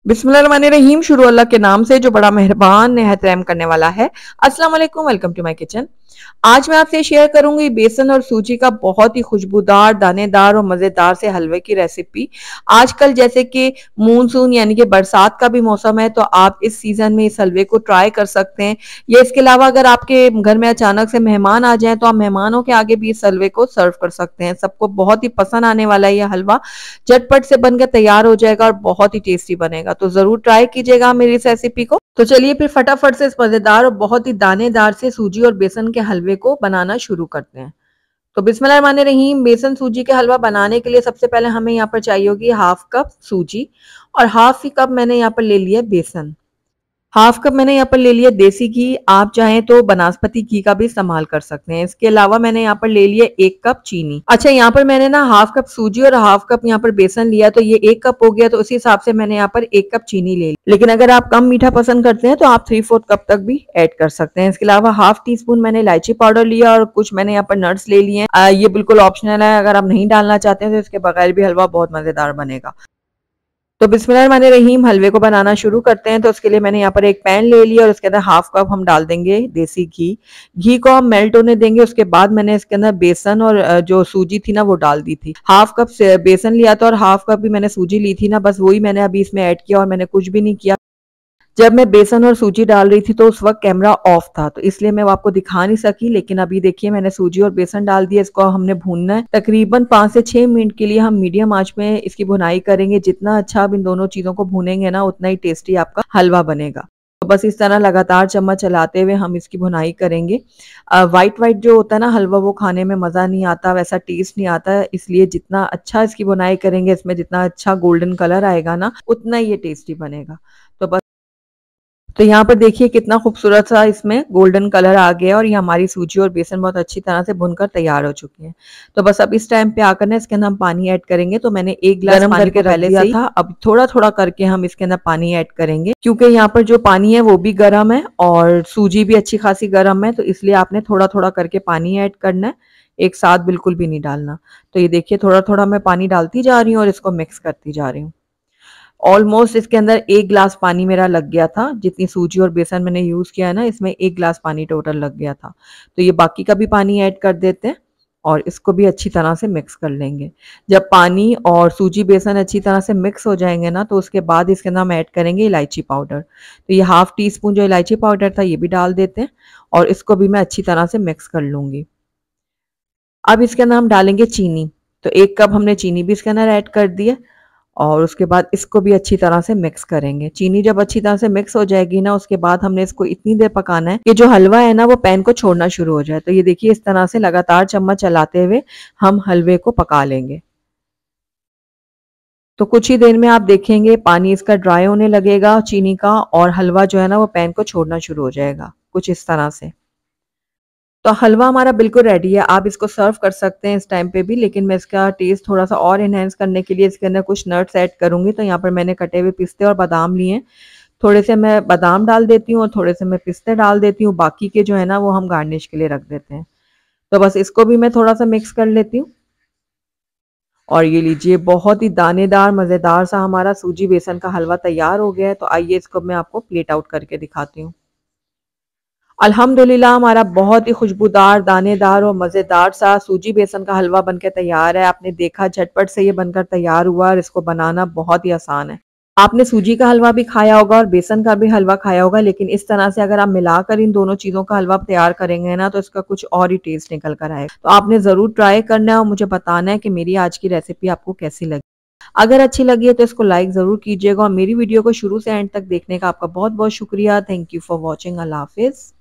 बिस्मिल्लाहिर्रहमानिर्रहीम। शुरू अल्लाह के नाम से जो बड़ा मेहरबान निहायत रहम करने वाला है। अस्सलाम वालेकुम, वेलकम टू माय किचन। आज मैं आपसे शेयर करूंगी बेसन और सूजी का बहुत ही खुशबूदार, दानेदार और मजेदार से हलवे की रेसिपी। आजकल जैसे कि मूनसून यानी कि बरसात का भी मौसम है, तो आप इस सीजन में इस हलवे को ट्राई कर सकते हैं। या इसके अलावा अगर आपके घर में अचानक से मेहमान आ जाएं, तो आप मेहमानों के आगे भी इस हलवे को सर्व कर सकते हैं। सबको बहुत ही पसंद आने वाला है यह हलवा। झटपट से बनकर तैयार हो जाएगा और बहुत ही टेस्टी बनेगा, तो जरूर ट्राई कीजिएगा मेरी इस रेसिपी को। तो चलिए फिर फटाफट से इस मजेदार और बहुत ही दानेदार से सूजी और बेसन के हलवे को बनाना शुरू करते हैं। तो बिस्मिल्लाहिर्रहमानिर्रहीम। बेसन सूजी के हलवा बनाने के लिए सबसे पहले हमें यहाँ पर चाहिए होगी हाफ कप सूजी और हाफ ही कप मैंने यहाँ पर ले लिया बेसन। हाफ कप मैंने यहाँ पर ले लिया देसी घी। आप चाहें तो बनास्पति घी का भी इस्तेमाल कर सकते हैं। इसके अलावा मैंने यहाँ पर ले लिया 1 कप चीनी। अच्छा, यहाँ पर मैंने ना हाफ कप सूजी और हाफ कप यहाँ पर बेसन लिया, तो ये 1 कप हो गया। तो उसी हिसाब से मैंने यहाँ पर 1 कप चीनी ले ली। लेकिन अगर आप कम मीठा पसंद करते हैं तो आप 3/4 कप तक भी ऐड कर सकते हैं। इसके अलावा हाफ टी स्पून मैंने इलायची पाउडर लिया और कुछ मैंने यहाँ पर नट्स ले लिए हैं। ये बिल्कुल ऑप्शनल है, अगर आप नहीं डालना चाहते हैं तो इसके बगैर भी हलवा बहुत मजेदार बनेगा। तो बिस्मिल्लाहिर्रहमानिर्रहीम, हलवे को बनाना शुरू करते हैं। तो उसके लिए मैंने यहाँ पर एक पैन ले लिया और उसके अंदर हाफ कप हम डाल देंगे देसी घी। घी को हम मेल्ट होने देंगे। उसके बाद मैंने इसके अंदर बेसन और जो सूजी थी ना वो डाल दी थी। हाफ कप बेसन लिया था और हाफ कप भी मैंने सूजी ली थी ना, बस वही मैंने अभी इसमें ऐड किया और मैंने कुछ भी नहीं किया। जब मैं बेसन और सूजी डाल रही थी तो उस वक्त कैमरा ऑफ था, तो इसलिए मैं वो आपको दिखा नहीं सकी। लेकिन अभी देखिए मैंने सूजी और बेसन डाल दिया। इसको हमने भूनना है तकरीबन 5 से 6 मिनट के लिए। हम मीडियम आंच में इसकी भुनाई करेंगे। जितना अच्छा आप इन दोनों चीजों को भूनेंगे ना, उतना ही टेस्टी आपका हलवा बनेगा। तो बस इस तरह लगातार चम्मच चलाते हुए हम इसकी भुनाई करेंगे। वाइट वाइट जो होता है ना हलवा, वो खाने में मजा नहीं आता, वैसा टेस्ट नहीं आता। इसलिए जितना अच्छा इसकी भुनाई करेंगे, इसमें जितना अच्छा गोल्डन कलर आएगा ना, उतना ही ये टेस्टी बनेगा। तो बस तो यहाँ पर देखिए कितना खूबसूरत सा इसमें गोल्डन कलर आ गया और ये हमारी सूजी और बेसन बहुत अच्छी तरह से भुनकर तैयार हो चुकी हैं। तो बस अब इस टाइम पे आकर ना इसके अंदर हम पानी ऐड करेंगे। तो मैंने 1 गिलास गरम पानी करके को रख पहले दिया से ही था। अब थोड़ा थोड़ा करके हम इसके अंदर पानी ऐड करेंगे, क्योंकि यहाँ पर जो पानी है वो भी गर्म है और सूजी भी अच्छी खासी गर्म है। तो इसलिए आपने थोड़ा थोड़ा करके पानी ऐड करना है, एक साथ बिल्कुल भी नहीं डालना। तो ये देखिए थोड़ा थोड़ा मैं पानी डालती जा रही हूँ और इसको मिक्स करती जा रही हूँ। ऑलमोस्ट इसके अंदर 1 गिलास पानी मेरा लग गया था। जितनी सूजी और बेसन मैंने यूज किया है ना, इसमें 1 गिलास पानी टोटल लग गया था। तो ये बाकी का भी पानी ऐड कर देते हैं और इसको भी अच्छी तरह से मिक्स कर लेंगे। जब पानी और सूजी बेसन अच्छी तरह से मिक्स हो जाएंगे ना, तो उसके बाद इसके अंदर हम ऐड करेंगे इलायची पाउडर। तो ये हाफ टी स्पून जो इलायची पाउडर था ये भी डाल देते हैं और इसको भी मैं अच्छी तरह से मिक्स कर लूंगी। अब इसके अंदर हम डालेंगे चीनी। तो 1 कप हमने चीनी भी इसके अंदर ऐड कर दी है और उसके बाद इसको भी अच्छी तरह से मिक्स करेंगे। चीनी जब अच्छी तरह से मिक्स हो जाएगी ना, उसके बाद हमने इसको इतनी देर पकाना है कि जो हलवा है ना वो पैन को छोड़ना शुरू हो जाए। तो ये देखिए इस तरह से लगातार चम्मच चलाते हुए हम हलवे को पका लेंगे। तो कुछ ही देर में आप देखेंगे पानी इसका ड्राई होने लगेगा चीनी का, और हलवा जो है ना वो पैन को छोड़ना शुरू हो जाएगा कुछ इस तरह से। तो हलवा हमारा बिल्कुल रेडी है। आप इसको सर्व कर सकते हैं इस टाइम पे भी, लेकिन मैं इसका टेस्ट थोड़ा सा और इनहेंस करने के लिए इसके अंदर कुछ नट्स ऐड करूंगी। तो यहाँ पर मैंने कटे हुए पिस्ते और बादाम लिए हैं। थोड़े से मैं बादाम डाल देती हूँ और थोड़े से मैं पिस्ते डाल देती हूँ। बाकी के जो है ना वो हम गार्निश के लिए रख देते हैं। तो बस इसको भी मैं थोड़ा सा मिक्स कर लेती हूँ। और ये लीजिए बहुत ही दानेदार मज़ेदार सा हमारा सूजी बेसन का हलवा तैयार हो गया है। तो आइए इसको मैं आपको प्लेट आउट करके दिखाती हूँ। अल्हम्दुलिल्लाह हमारा बहुत ही खुशबूदार, दानेदार और मज़ेदार सा सूजी बेसन का हलवा बनकर तैयार है। आपने देखा झटपट से ये बनकर तैयार हुआ और इसको बनाना बहुत ही आसान है। आपने सूजी का हलवा भी खाया होगा और बेसन का भी हलवा खाया होगा, लेकिन इस तरह से अगर आप मिलाकर इन दोनों चीज़ों का हलवा तैयार करेंगे ना, तो इसका कुछ और ही टेस्ट निकल कर आएगा। तो आपने ज़रूर ट्राई करना है और मुझे बताना है कि मेरी आज की रेसिपी आपको कैसी लगी। अगर अच्छी लगी है तो इसको लाइक ज़रूर कीजिएगा और मेरी वीडियो को शुरू से एंड तक देखने का आपका बहुत बहुत शुक्रिया। Thank you for watching. अल्लाह हाफिज़।